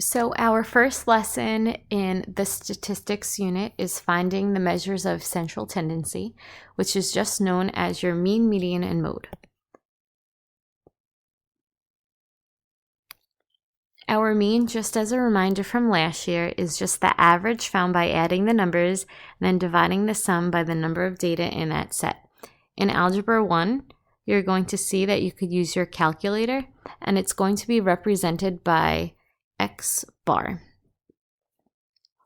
So our first lesson in the statistics unit is finding the measures of central tendency, which is just known as your mean, median, and mode. Our mean, just as a reminder from last year, is just the average found by adding the numbers and then dividing the sum by the number of data in that set. In Algebra 1, you're going to see that you could use your calculator, and it's going to be represented by X bar.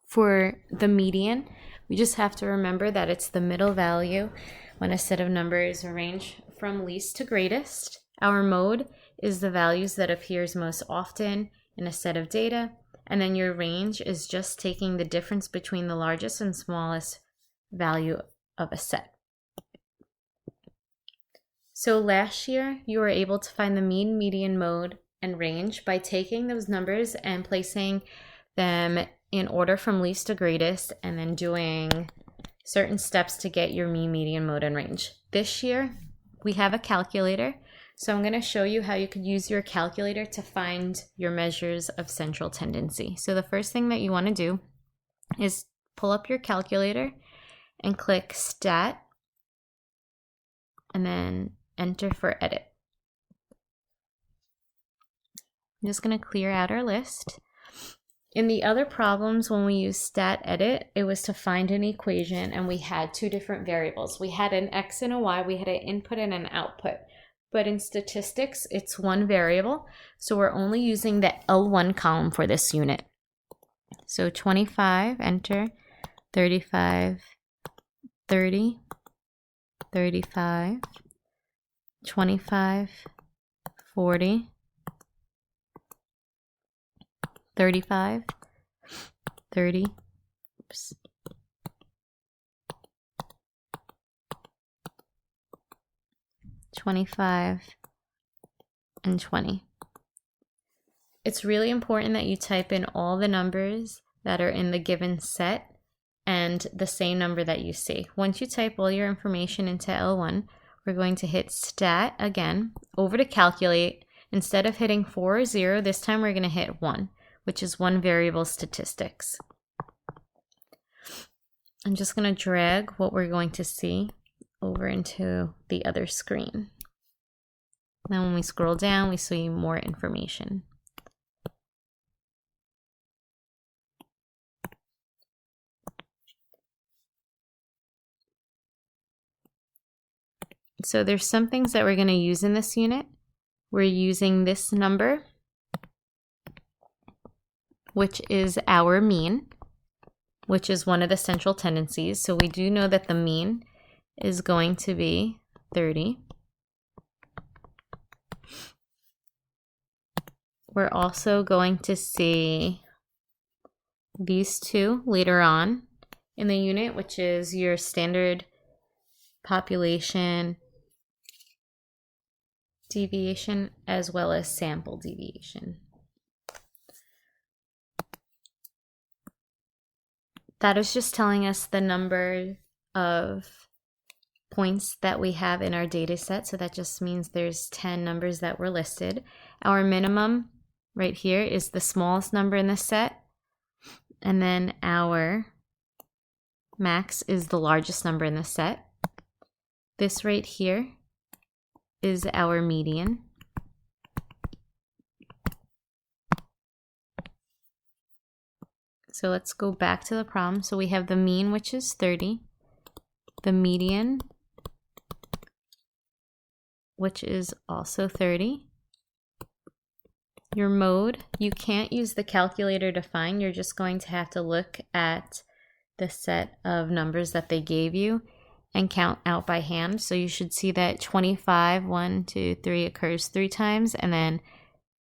For the median, we just have to remember that it's the middle value when a set of numbers range from least to greatest. Our mode is the values that appears most often in a set of data, and then your range is just taking the difference between the largest and smallest value of a set. So last year, you were able to find the mean, median, mode, and range by taking those numbers and placing them in order from least to greatest and then doing certain steps to get your mean, median, mode, and range. This year, we have a calculator, so I'm going to show you how you could use your calculator to find your measures of central tendency. So the first thing that you want to do is pull up your calculator and click Stat and then enter for edit. I'm just going to clear out our list. In the other problems, when we use stat edit, it was to find an equation and we had two different variables. We had an X and a Y, we had an input and an output. But in statistics, it's one variable, so we're only using the L1 column for this unit. So 25, enter, 35, 30, 35, 25, 40, 35, 30, oops, 25, and 20. It's really important that you type in all the numbers that are in the given set and the same number that you see. Once you type all your information into L1, we're going to hit Stat again, over to Calculate. Instead of hitting 4 or 0, this time we're going to hit 1, which is one variable statistics. I'm just going to drag what we're going to see over into the other screen. Now when we scroll down, we see more information. So there's some things that we're going to use in this unit. We're using this number, which is our mean, which is one of the central tendencies. So we do know that the mean is going to be 30. We're also going to see these two later on in the unit, which is your standard population deviation as well as sample deviation. That is just telling us the number of points that we have in our data set. So that just means there's 10 numbers that were listed. Our minimum right here is the smallest number in the set. And then our max is the largest number in the set. This right here is our median. So let's go back to the problem. So we have the mean, which is 30, the median, which is also 30. Your mode, you can't use the calculator to find. You're just going to have to look at the set of numbers that they gave you and count out by hand. So you should see that 25, 1, 2, 3 occurs 3 times, and then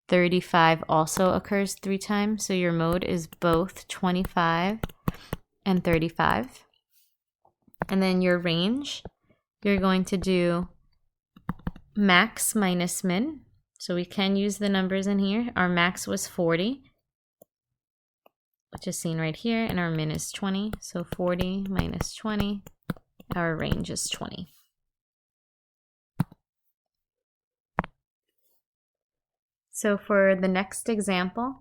35 also occurs 3 times. So your mode is both 25 and 35. And then your range, you're going to do max minus min. So we can use the numbers in here. Our max was 40, which is seen right here, and our min is 20. So 40 minus 20, our range is 20. So for the next example,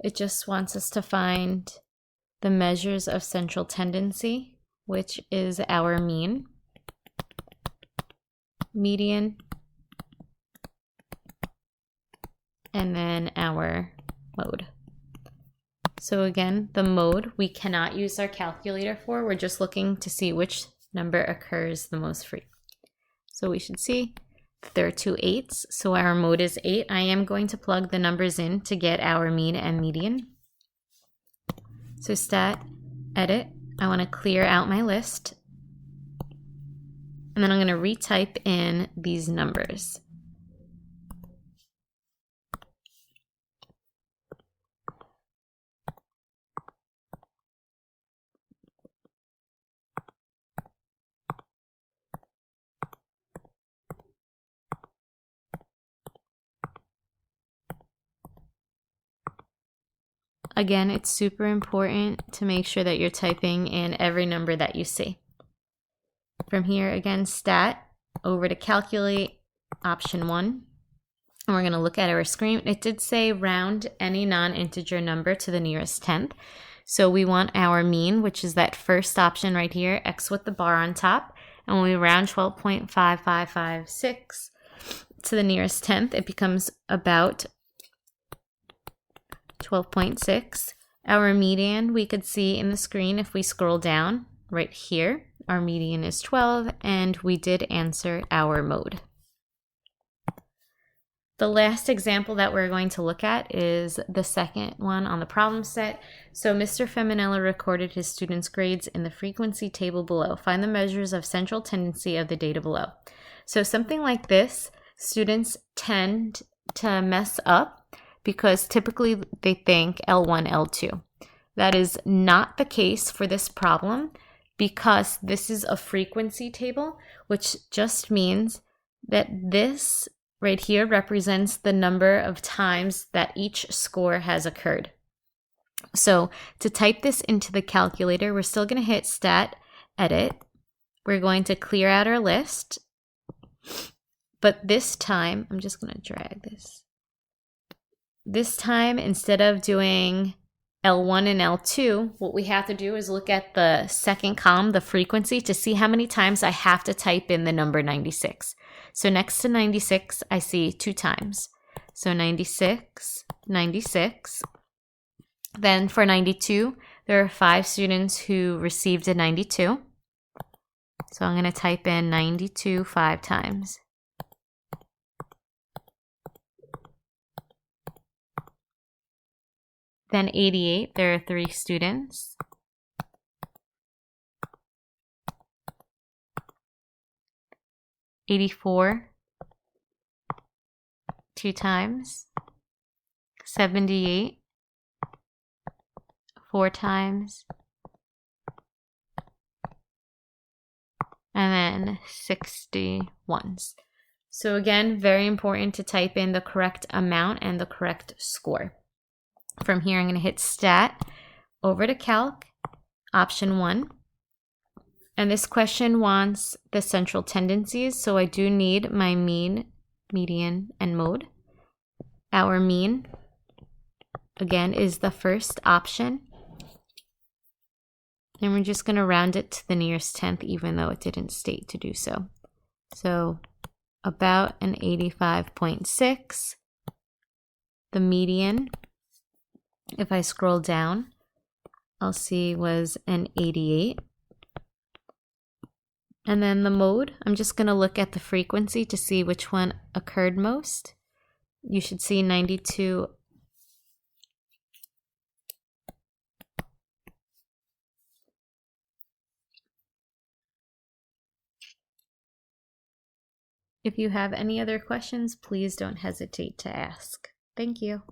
It just wants us to find the measures of central tendency, which is our mean, median, and then our mode. So again, the mode we cannot use our calculator for. We're just looking to see which number occurs the most frequently. So we should see there are two 8s, so our mode is 8. I am going to plug the numbers in to get our mean and median. So stat, edit, I want to clear out my list, and then I'm going to retype in these numbers. Again, it's super important to make sure that you're typing in every number that you see. From here, again, stat, over to calculate, option 1. And we're going to look at our screen. It did say round any non-integer number to the nearest tenth. So we want our mean, which is that first option right here, x with the bar on top. And when we round 12.5556 to the nearest tenth, it becomes about 12.6. Our median we could see in the screen if we scroll down right here. Our median is 12, and we did answer our mode. The last example that we're going to look at is the second one on the problem set. So Mr. Feminella recorded his students' grades in the frequency table below. Find the measures of central tendency of the data below. So something like this, students tend to mess up because typically they think L1, L2. That is not the case for this problem because this is a frequency table, which just means that this right here represents the number of times that each score has occurred. So to type this into the calculator, we're still going to hit stat, edit. We're going to clear out our list. But this time, I'm just going to drag this. This time, instead of doing L1 and L2, what we have to do is look at the second column, the frequency, to see how many times I have to type in the number 96. So next to 96, I see 2 times. So 96, 96. Then for 92, there are 5 students who received a 92. So I'm going to type in 92 5 times. Then 88, there are 3 students. 84, 2 times. 78, 4 times. And then 61s. So again, very important to type in the correct amount and the correct score. From here, I'm going to hit stat, over to calc, option 1. And this question wants the central tendencies, so I do need my mean, median, and mode. Our mean, again, is the first option. And we're just going to round it to the nearest tenth, even though it didn't state to do so. So about an 85.6. The median, if I scroll down, I'll see was an 88. And then the mode, I'm just going to look at the frequency to see which one occurred most. You should see 92. If you have any other questions, please don't hesitate to ask. Thank you.